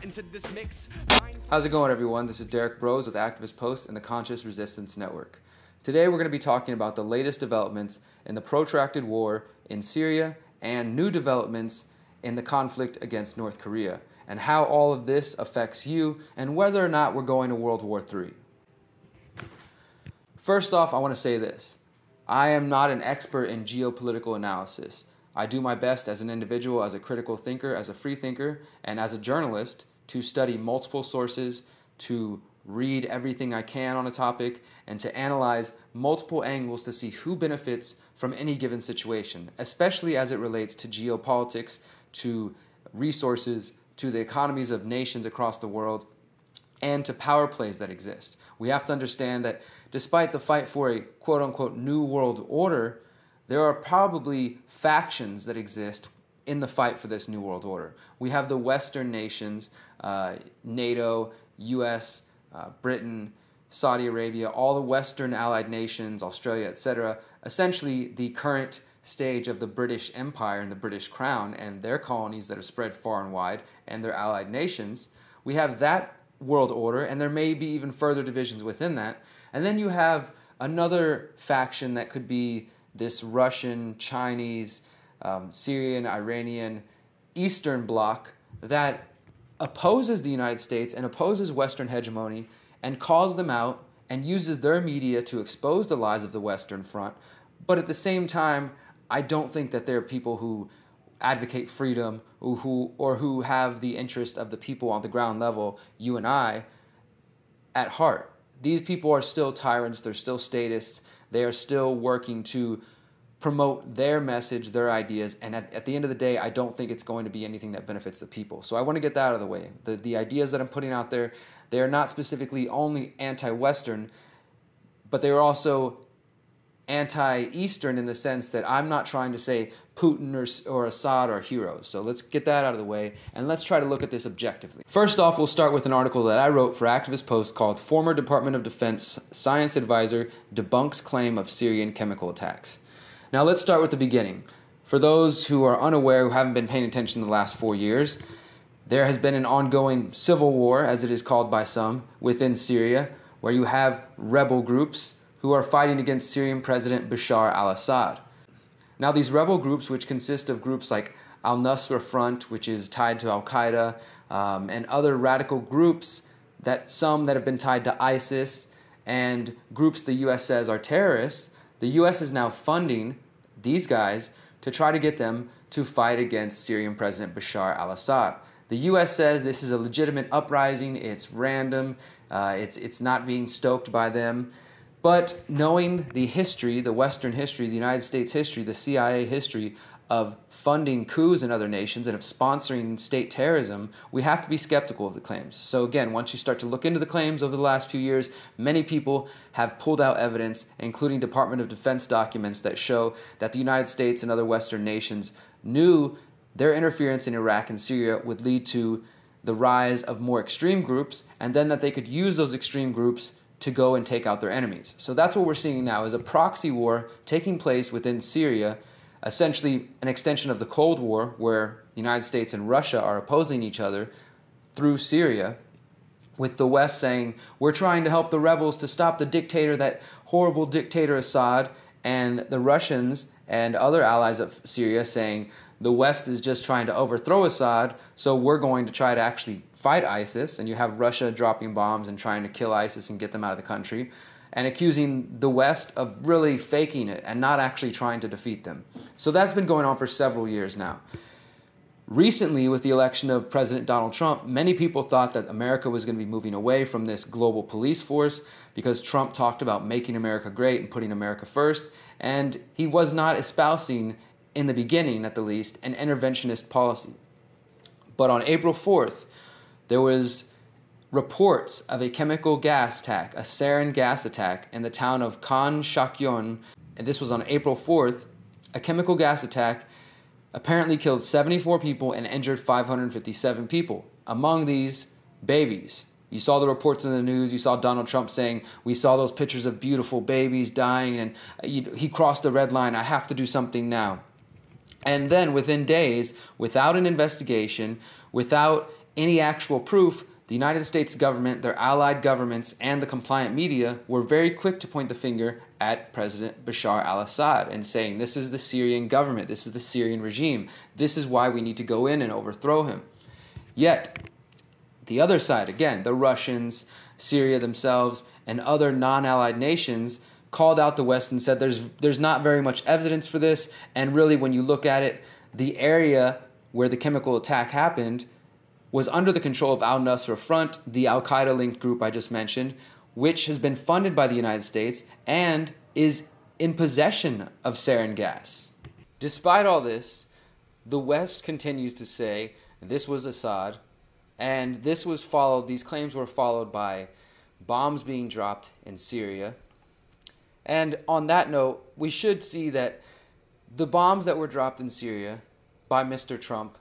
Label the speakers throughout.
Speaker 1: into this mix.
Speaker 2: How's it going, everyone? This is Derek Bros with Activist Post and the Conscious Resistance Network. Today we're going to be talking about the latest developments in the protracted war in Syria and new developments in the conflict against North Korea, and how all of this affects you and whether or not we're going to World War III. First off, I want to say this. I am not an expert in geopolitical analysis. I do my best as an individual, as a critical thinker, as a free thinker, and as a journalist to study multiple sources, to read everything I can on a topic, and to analyze multiple angles to see who benefits from any given situation, especially as it relates to geopolitics, to resources, to the economies of nations across the world, and to power plays that exist. We have to understand that despite the fight for a quote-unquote new world order, there are probably factions that exist in the fight for this new world order. We have the Western nations, NATO, US, Britain, Saudi Arabia, all the Western allied nations, Australia, etc., essentially the current stage of the British Empire and the British Crown and their colonies that are spread far and wide and their allied nations. We have that world order, and there may be even further divisions within that. And then you have another faction that could be this Russian, Chinese, Syrian, Iranian, Eastern bloc that opposes the United States and opposes Western hegemony and calls them out and uses their media to expose the lies of the Western Front. But at the same time, I don't think that they're people who advocate freedom or who have the interest of the people on the ground level, you and I, at heart. These people are still tyrants, they're still statists, they are still working to promote their message, their ideas, and at the end of the day, I don't think it's going to be anything that benefits the people. So I want to get that out of the way. The ideas that I'm putting out there, they are not specifically only anti-Western, but they are also anti-Eastern in the sense that I'm not trying to say Putin or Assad are heroes. So let's get that out of the way, and let's try to look at this objectively. First off, we'll start with an article that I wrote for Activist Post called "Former Department of Defense Science Advisor Debunks Claim of Syrian Chemical Attacks." Now let's start with the beginning. For those who are unaware, who haven't been paying attention the last 4 years, there has been an ongoing civil war, as it is called by some, within Syria, where you have rebel groups who are fighting against Syrian President Bashar al-Assad. Now these rebel groups, which consist of groups like Al-Nusra Front, which is tied to Al-Qaeda, and other radical groups, some that have been tied to ISIS, and groups the U.S. says are terrorists, the U.S. is now funding these guys to try to get them to fight against Syrian President Bashar al-Assad. The U.S. says this is a legitimate uprising, it's random, it's not being stoked by them. But knowing the history, the Western history, the United States history, the CIA history of funding coups in other nations and of sponsoring state terrorism, we have to be skeptical of the claims. So again, once you start to look into the claims over the last few years, many people have pulled out evidence, including Department of Defense documents that show that the United States and other Western nations knew their interference in Iraq and Syria would lead to the rise of more extreme groups, and then that they could use those extreme groups to go and take out their enemies. So that's what we're seeing now, is a proxy war taking place within Syria, essentially an extension of the Cold War, where the United States and Russia are opposing each other through Syria, with the West saying, we're trying to help the rebels to stop the dictator, that horrible dictator Assad, and the Russians and other allies of Syria saying, the West is just trying to overthrow Assad, so we're going to try to actually fight ISIS, and you have Russia dropping bombs and trying to kill ISIS and get them out of the country, and accusing the West of really faking it and not actually trying to defeat them. So that's been going on for several years now. Recently, with the election of President Donald Trump, many people thought that America was going to be moving away from this global police force because Trump talked about making America great and putting America first, and he was not espousing, in the beginning at the least, an interventionist policy. But on April 4th, there was reports of a chemical gas attack, a sarin gas attack, in the town of Khan Shakyon, and this was on April 4th. A chemical gas attack apparently killed 74 people and injured 557 people. Among these, babies. You saw the reports in the news. You saw Donald Trump saying, we saw those pictures of beautiful babies dying, and he crossed the red line. I have to do something now. And then within days, without an investigation, without any actual proof, the United States government, their allied governments, and the compliant media were very quick to point the finger at President Bashar al-Assad and saying, this is the Syrian government, this is the Syrian regime, this is why we need to go in and overthrow him. Yet, the other side, again, the Russians, Syria themselves, and other non-allied nations called out the West and said there's not very much evidence for this, and really when you look at it, the area where the chemical attack happened was under the control of al-Nusra Front, the al-Qaeda-linked group I just mentioned, which has been funded by the United States and is in possession of sarin gas. Despite all this, the West continues to say this was Assad, and these claims were followed by bombs being dropped in Syria. And on that note, we should see that the bombs that were dropped in Syria by Mr. Trump,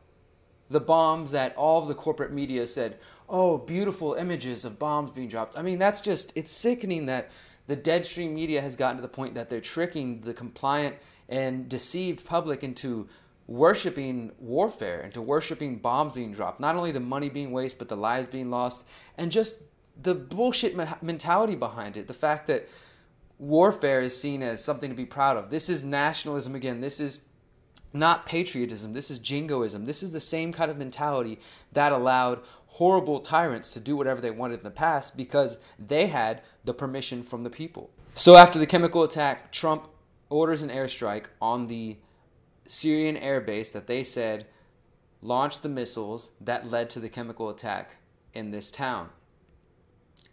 Speaker 2: the bombs that all of the corporate media said, oh, beautiful images of bombs being dropped. I mean, it's sickening that the deadstream media has gotten to the point that they're tricking the compliant and deceived public into worshiping warfare, into worshiping bombs being dropped. Not only the money being wasted, but the lives being lost, and just the bullshit mentality behind it. The fact that warfare is seen as something to be proud of. This is nationalism again. This is not patriotism. This is jingoism. This is the same kind of mentality that allowed horrible tyrants to do whatever they wanted in the past because they had the permission from the people. So after the chemical attack, Trump orders an airstrike on the Syrian air base that they said launched the missiles that led to the chemical attack in this town.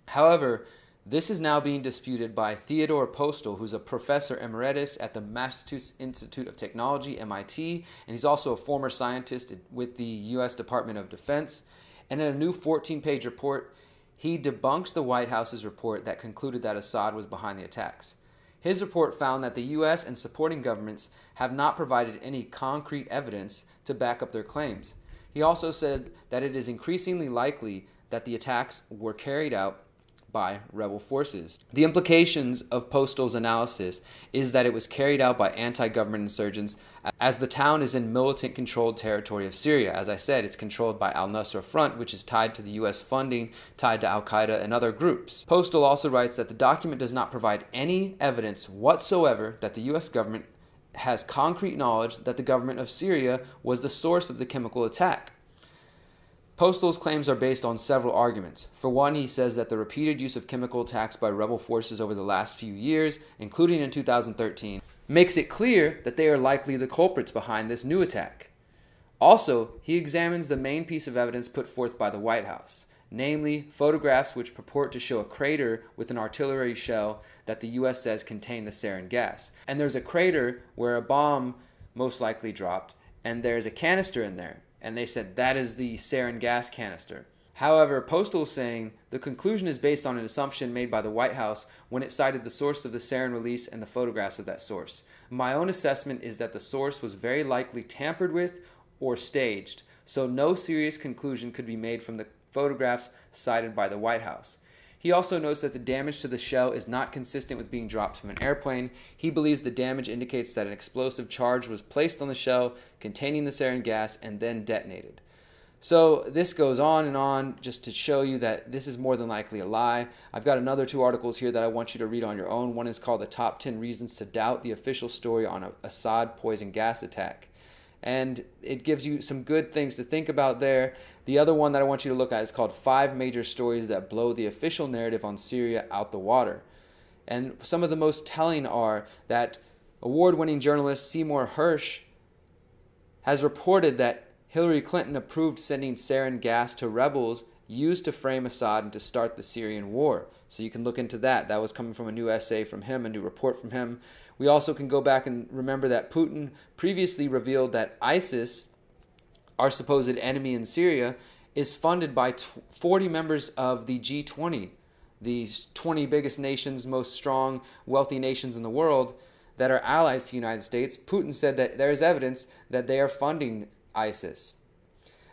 Speaker 2: However, this is now being disputed by Theodore Postal, who's a professor emeritus at the Massachusetts Institute of Technology, MIT, and he's also a former scientist with the U.S. Department of Defense. And in a new 14-page report, he debunks the White House's report that concluded that Assad was behind the attacks. His report found that the U.S. and supporting governments have not provided any concrete evidence to back up their claims. He also said that it is increasingly likely that the attacks were carried out by rebel forces. The implications of Postal's analysis is that it was carried out by anti-government insurgents as the town is in militant-controlled territory of Syria. As I said, it's controlled by al-Nusra Front, which is tied to the U.S. funding, tied to al-Qaeda and other groups. Postal also writes that the document does not provide any evidence whatsoever that the U.S. government has concrete knowledge that the government of Syria was the source of the chemical attack. Postal's claims are based on several arguments. For one, he says that the repeated use of chemical attacks by rebel forces over the last few years, including in 2013, makes it clear that they are likely the culprits behind this new attack. Also, he examines the main piece of evidence put forth by the White House, namely photographs which purport to show a crater with an artillery shell that the U.S. says contained the sarin gas. And there's a crater where a bomb most likely dropped, and there's a canister in there. And they said that is the sarin gas canister. However, Postal is saying the conclusion is based on an assumption made by the White House when it cited the source of the sarin release and the photographs of that source. My own assessment is that the source was very likely tampered with or staged, so no serious conclusion could be made from the photographs cited by the White House. He also notes that the damage to the shell is not consistent with being dropped from an airplane. He believes the damage indicates that an explosive charge was placed on the shell containing the sarin gas and then detonated. So this goes on and on just to show you that this is more than likely a lie. I've got another 2 articles here that I want you to read on your own. One is called The Top 10 Reasons to Doubt the Official Story on an Assad Poison Gas Attack. And it gives you some good things to think about there. The other one that I want you to look at is called 5 Major Stories That Blow the Official Narrative on Syria Out the Water. And some of the most telling are that award-winning journalist Seymour Hersh has reported that Hillary Clinton approved sending sarin gas to rebels used to frame Assad and to start the Syrian war. So you can look into that. That was coming from a new essay from him, a new report from him. We also can go back and remember that Putin previously revealed that ISIS, our supposed enemy in Syria, is funded by 40 members of the G20, these 20 biggest nations, most strong, wealthy nations in the world that are allies to the United States. Putin said that there is evidence that they are funding ISIS.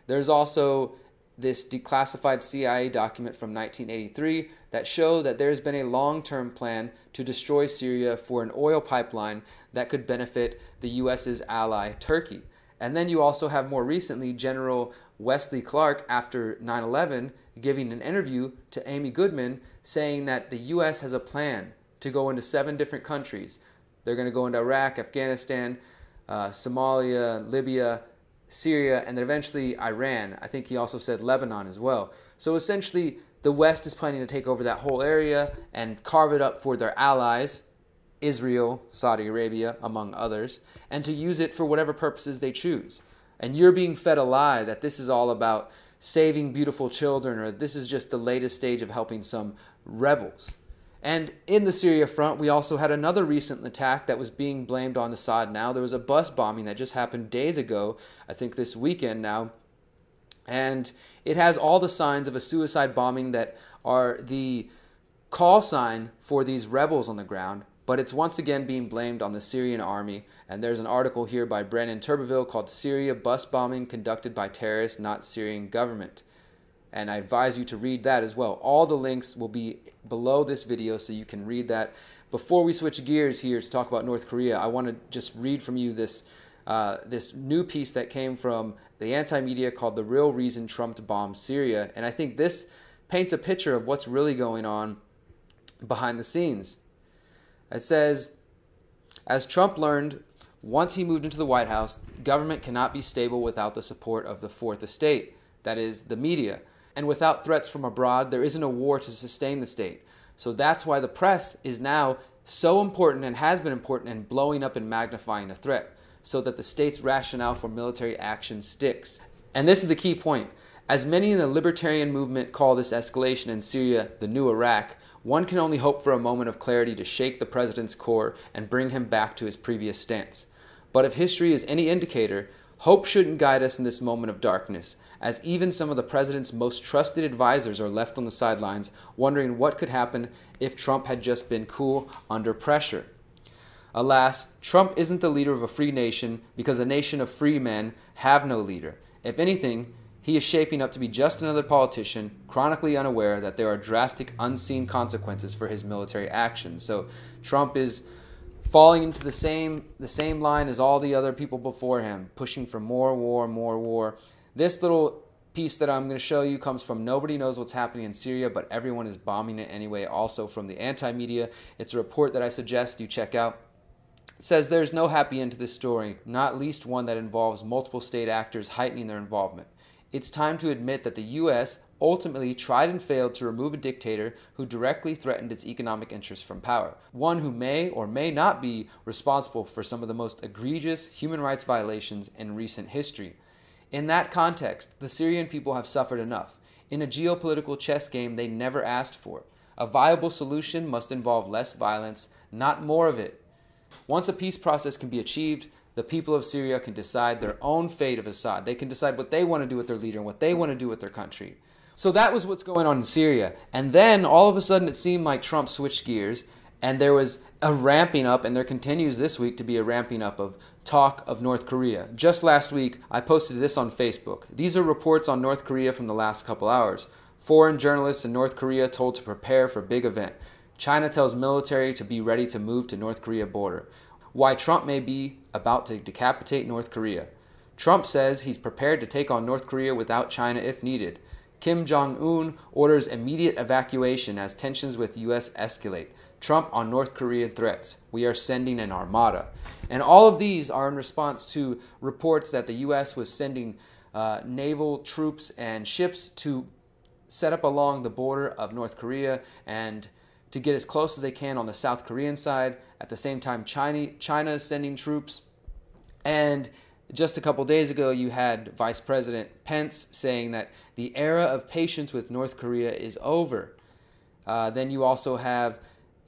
Speaker 2: There's also this declassified CIA document from 1983 that show that there's been a long-term plan to destroy Syria for an oil pipeline that could benefit the U.S.'s ally, Turkey. And then you also have more recently General Wesley Clark, after 9/11, giving an interview to Amy Goodman saying that the U.S. has a plan to go into 7 different countries. They're going to go into Iraq, Afghanistan, Somalia, Libya, Syria, and then eventually Iran. I think he also said Lebanon as well. So essentially, the West is planning to take over that whole area and carve it up for their allies, Israel, Saudi Arabia, among others, and to use it for whatever purposes they choose. And you're being fed a lie that this is all about saving beautiful children, or this is just the latest stage of helping some rebels. And in the Syria front, we also had another recent attack that was being blamed on Assad now. There was a bus bombing that just happened days ago, I think this weekend now. And it has all the signs of a suicide bombing that are the call sign for these rebels on the ground. But it's once again being blamed on the Syrian army. And there's an article here by Brennan Turbeville called "Syria Bus Bombing Conducted by Terrorists, Not Syrian Government." And I advise you to read that as well. All the links will be below this video so you can read that. Before we switch gears here to talk about North Korea, I want to just read from you this new piece that came from the anti-media called "The Real Reason Trump Bombed Syria." And I think this paints a picture of what's really going on behind the scenes. It says, as Trump learned once he moved into the White House, government cannot be stable without the support of the fourth estate, that is, the media. And without threats from abroad, there isn't a war to sustain the state. So that's why the press is now so important and has been important in blowing up and magnifying the threat, so that the state's rationale for military action sticks. And this is a key point. As many in the libertarian movement call this escalation in Syria the new Iraq, one can only hope for a moment of clarity to shake the president's core and bring him back to his previous stance. But if history is any indicator, hope shouldn't guide us in this moment of darkness, as even some of the president's most trusted advisors are left on the sidelines, wondering what could happen if Trump had just been cool under pressure. Alas, Trump isn't the leader of a free nation because a nation of free men have no leader. If anything, he is shaping up to be just another politician, chronically unaware that there are drastic, unseen consequences for his military actions. So Trump is falling into the same line as all the other people before him, pushing for more war, more war. This little piece that I'm going to show you comes from Nobody Knows What's Happening in Syria, but Everyone is Bombing It Anyway, also from the anti-media. It's a report that I suggest you check out. It says there's no happy end to this story, not least one that involves multiple state actors heightening their involvement. It's time to admit that the U.S. ultimately tried and failed to remove a dictator who directly threatened its economic interests from power, one who may or may not be responsible for some of the most egregious human rights violations in recent history. In that context, the Syrian people have suffered enough, in a geopolitical chess game they never asked for. A viable solution must involve less violence, not more of it. Once a peace process can be achieved, the people of Syria can decide their own fate of Assad. They can decide what they want to do with their leader and what they want to do with their country. So that was what's going on in Syria. And then all of a sudden it seemed like Trump switched gears and there was a ramping up, and there continues this week to be a ramping up of talk of North Korea. Just last week, I posted this on Facebook. These are reports on North Korea from the last couple hours. Foreign journalists in North Korea told to prepare for big event. China tells military to be ready to move to North Korea border. Why Trump may be about to decapitate North Korea. Trump says he's prepared to take on North Korea without China if needed. Kim Jong-un orders immediate evacuation as tensions with U.S. escalate. Trump on North Korean threats. We are sending an armada. And all of these are in response to reports that the U.S. was sending naval troops and ships to set up along the border of North Korea and to get as close as they can on the South Korean side. At the same time, China is sending troops. And just a couple days ago, you had Vice President Pence saying that the era of patience with North Korea is over. Then you also have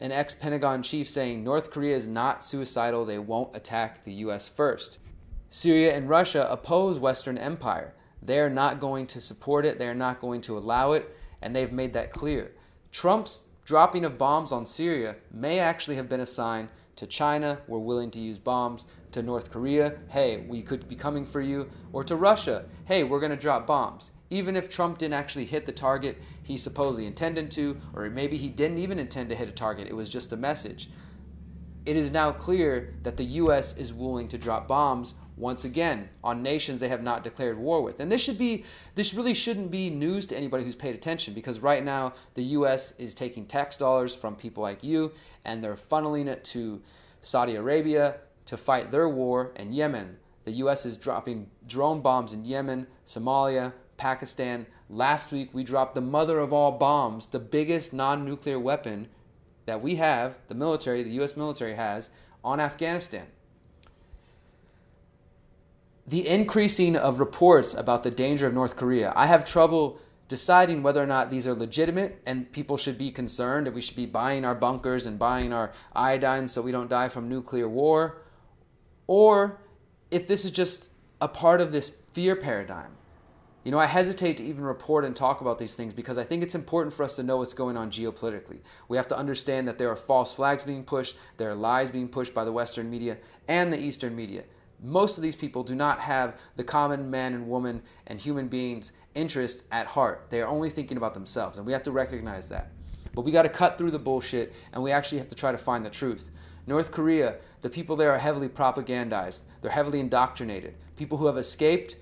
Speaker 2: an ex-Pentagon chief saying North Korea is not suicidal, they won't attack the U.S. first. Syria and Russia oppose Western empire. They're not going to support it, they're not going to allow it, and they've made that clear. Trump's dropping of bombs on Syria may actually have been a sign to China, we're willing to use bombs, to North Korea, hey, we could be coming for you, or to Russia, hey, we're going to drop bombs. Even if Trump didn't actually hit the target he supposedly intended to, or maybe he didn't even intend to hit a target, it was just a message. it is now clear that the U.S. is willing to drop bombs once again on nations they have not declared war with. And this really shouldn't be news to anybody who's paid attention, because right now the U.S. is taking tax dollars from people like you and they're funneling it to Saudi Arabia to fight their war in Yemen. The U.S. is dropping drone bombs in Yemen, Somalia, Pakistan. Last week we dropped the mother of all bombs, the biggest non-nuclear weapon that we have, the military, the U.S. military has, on Afghanistan. The increasing of reports about the danger of North Korea, I have trouble deciding whether or not these are legitimate and people should be concerned, that we should be buying our bunkers and buying our iodine so we don't die from nuclear war, or if this is just a part of this fear paradigm. You know, I hesitate to even report and talk about these things because I think it's important for us to know what's going on geopolitically. We have to understand that there are false flags being pushed, there are lies being pushed by the Western media and the Eastern media. Most of these people do not have the common man and woman and human beings' interest at heart. They are only thinking about themselves, and we have to recognize that. But we got to cut through the bullshit, and we actually have to try to find the truth. North Korea, the people there are heavily propagandized. They're heavily indoctrinated. People who have escaped,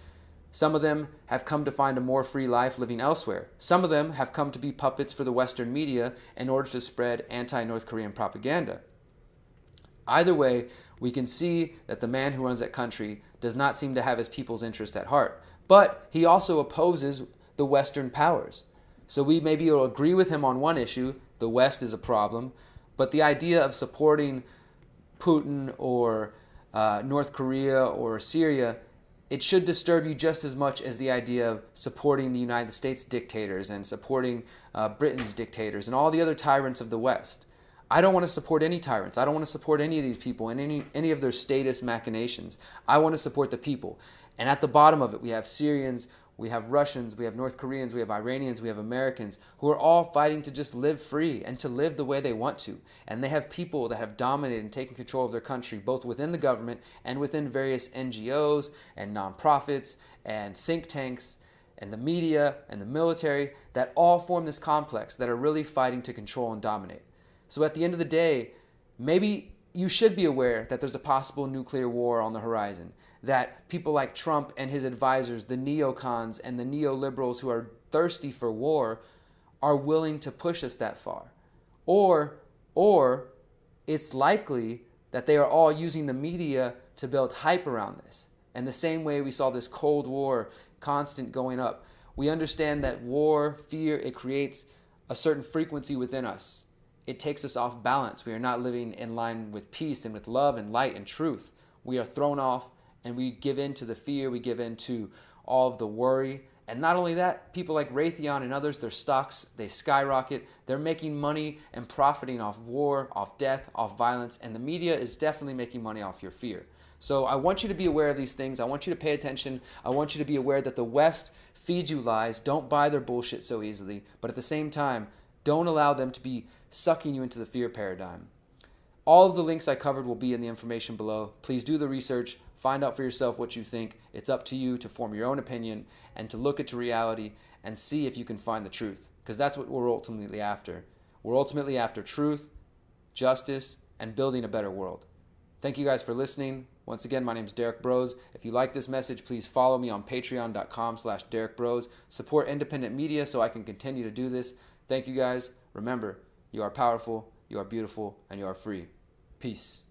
Speaker 2: some of them have come to find a more free life living elsewhere. Some of them have come to be puppets for the Western media in order to spread anti-North Korean propaganda. Either way, we can see that the man who runs that country does not seem to have his people's interest at heart. But he also opposes the Western powers. So we maybe will agree with him on one issue, the West is a problem, but the idea of supporting Putin or North Korea or Syria, it should disturb you just as much as the idea of supporting the United States dictators and supporting Britain's dictators and all the other tyrants of the West. I don't want to support any tyrants. I don't want to support any of these people and any of their statist machinations. I want to support the people. And at the bottom of it, we have Syrians, we have Russians, we have North Koreans, we have Iranians, we have Americans who are all fighting to just live free and to live the way they want to. And they have people that have dominated and taken control of their country, both within the government and within various NGOs and nonprofits and think tanks and the media and the military that all form this complex that are really fighting to control and dominate. So at the end of the day, maybe you should be aware that there's a possible nuclear war on the horizon, that people like Trump and his advisors, the neocons and the neoliberals who are thirsty for war, are willing to push us that far. Or it's likely that they are all using the media to build hype around this. And the same way we saw this Cold War constant going up, we understand that war, fear, it creates a certain frequency within us. It takes us off balance. We are not living in line with peace and with love and light and truth. We are thrown off and we give in to the fear. We give in to all of the worry. And not only that, people like Raytheon and others, their stocks, they skyrocket. They're making money and profiting off war, off death, off violence. And the media is definitely making money off your fear. So I want you to be aware of these things. I want you to pay attention. I want you to be aware that the West feeds you lies. Don't buy their bullshit so easily. But at the same time, don't allow them to be sucking you into the fear paradigm. All of the links I covered will be in the information below. Please do the research. Find out for yourself what you think. It's up to you to form your own opinion and to look into reality and see if you can find the truth, because that's what we're ultimately after. We're ultimately after truth, justice, and building a better world. Thank you guys for listening. Once again, my name is Derek Bros. If you like this message, please follow me on patreon.com/DerekBros. Support independent media so I can continue to do this. Thank you guys. Remember, you are powerful, you are beautiful, and you are free. Peace.